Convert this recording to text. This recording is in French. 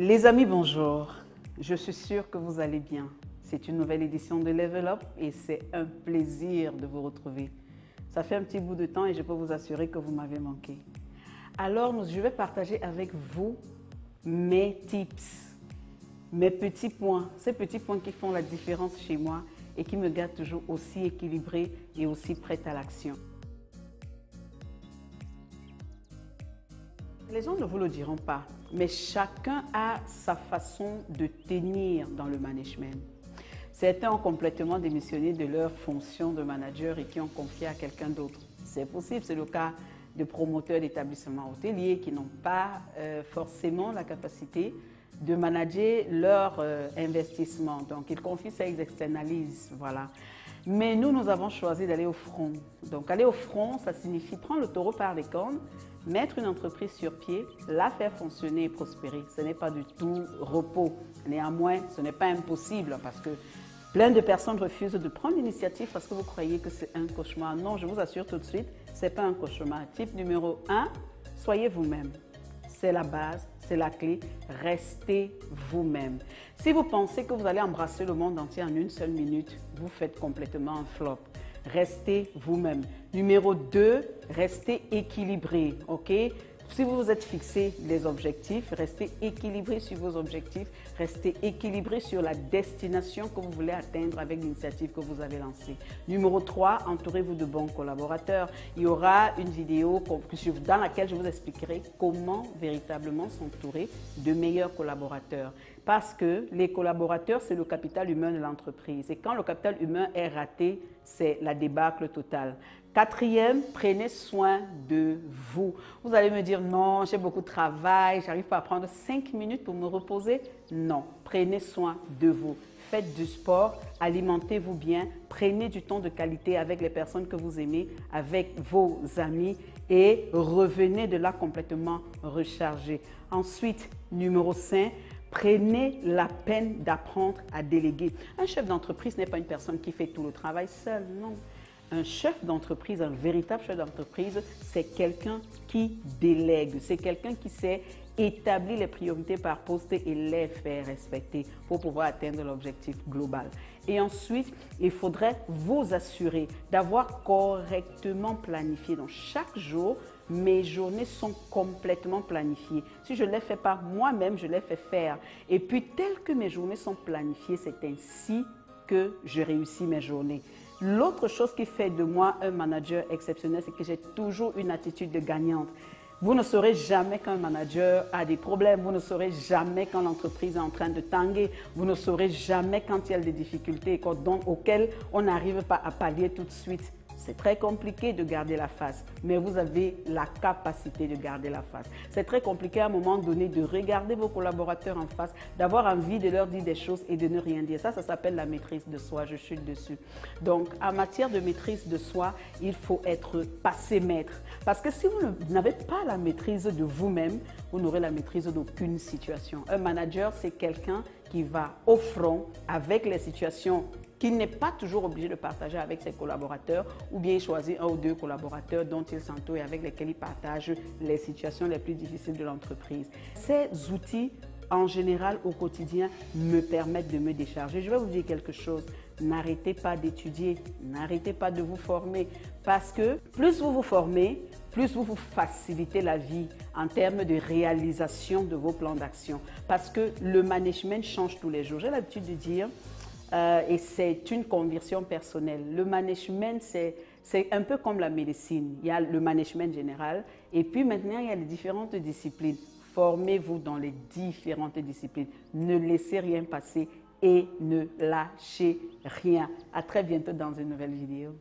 Les amis, bonjour. Je suis sûre que vous allez bien. C'est une nouvelle édition de Level Up et c'est un plaisir de vous retrouver. Ça fait un petit bout de temps et je peux vous assurer que vous m'avez manqué. Alors, je vais partager avec vous mes tips, mes petits points, ces petits points qui font la différence chez moi et qui me gardent toujours aussi équilibrée et aussi prête à l'action. Les gens ne vous le diront pas, mais chacun a sa façon de tenir dans le management. Certains ont complètement démissionné de leur fonction de manager et qui ont confié à quelqu'un d'autre. C'est possible, c'est le cas de promoteurs d'établissements hôteliers qui n'ont pas forcément la capacité de manager leur investissement. Donc, ils confient ça, ils externalisent, voilà. Mais nous avons choisi d'aller au front. Donc, aller au front, ça signifie prendre le taureau par les cornes, mettre une entreprise sur pied, la faire fonctionner et prospérer. Ce n'est pas du tout repos. Néanmoins, ce n'est pas impossible parce que plein de personnes refusent de prendre l'initiative parce que vous croyez que c'est un cauchemar. Non, je vous assure tout de suite, ce n'est pas un cauchemar. Type numéro 1, soyez vous-même. C'est la base, c'est la clé. Restez vous-même. Si vous pensez que vous allez embrasser le monde entier en une seule minute, vous faites complètement un flop. Restez vous-même. Numéro 2, restez équilibré, ok? Si vous vous êtes fixé des objectifs, restez équilibré sur vos objectifs, restez équilibré sur la destination que vous voulez atteindre avec l'initiative que vous avez lancée. Numéro 3, entourez-vous de bons collaborateurs. Il y aura une vidéo dans laquelle je vous expliquerai comment véritablement s'entourer de meilleurs collaborateurs. Parce que les collaborateurs, c'est le capital humain de l'entreprise. Et quand le capital humain est raté, c'est la débâcle totale. Quatrième, prenez soin de vous. Vous allez me dire, non, j'ai beaucoup de travail, j'arrive pas à prendre 5 minutes pour me reposer. Non, prenez soin de vous. Faites du sport, alimentez-vous bien, prenez du temps de qualité avec les personnes que vous aimez, avec vos amis et revenez de là complètement rechargé. Ensuite, numéro 5, prenez la peine d'apprendre à déléguer. Un chef d'entreprise n'est pas une personne qui fait tout le travail seul, non. Un chef d'entreprise, un véritable chef d'entreprise, c'est quelqu'un qui délègue, c'est quelqu'un qui sait établir les priorités par poste et les faire respecter pour pouvoir atteindre l'objectif global. Et ensuite, il faudrait vous assurer d'avoir correctement planifié. Donc, chaque jour, mes journées sont complètement planifiées. Si je ne les fais pas moi-même, je les fais faire. Et puis, tel que mes journées sont planifiées, c'est ainsi que je réussis mes journées. L'autre chose qui fait de moi un manager exceptionnel, c'est que j'ai toujours une attitude de gagnante. Vous ne saurez jamais qu'un manager a des problèmes, vous ne saurez jamais quand l'entreprise est en train de tanguer, vous ne saurez jamais quand il y a des difficultés auxquelles on n'arrive pas à pallier tout de suite. C'est très compliqué de garder la face, mais vous avez la capacité de garder la face. C'est très compliqué à un moment donné de regarder vos collaborateurs en face, d'avoir envie de leur dire des choses et de ne rien dire. Ça s'appelle la maîtrise de soi, je chute dessus. Donc, en matière de maîtrise de soi, il faut être passé maître. Parce que si vous n'avez pas la maîtrise de vous-même, vous n'aurez la maîtrise d'aucune situation. Un manager, c'est quelqu'un qui va au front avec les situations qu'il n'est pas toujours obligé de partager avec ses collaborateurs ou bien choisir un ou deux collaborateurs dont il s'entoure et avec lesquels il partage les situations les plus difficiles de l'entreprise. Ces outils, en général, au quotidien, me permettent de me décharger. Je vais vous dire quelque chose. N'arrêtez pas d'étudier, n'arrêtez pas de vous former parce que plus vous vous formez, plus vous vous facilitez la vie en termes de réalisation de vos plans d'action. Parce que le management change tous les jours. J'ai l'habitude de dire, et c'est une conviction personnelle, le management, c'est un peu comme la médecine. Il y a le management général et puis maintenant, il y a les différentes disciplines. Formez-vous dans les différentes disciplines. Ne laissez rien passer et ne lâchez rien. À très bientôt dans une nouvelle vidéo.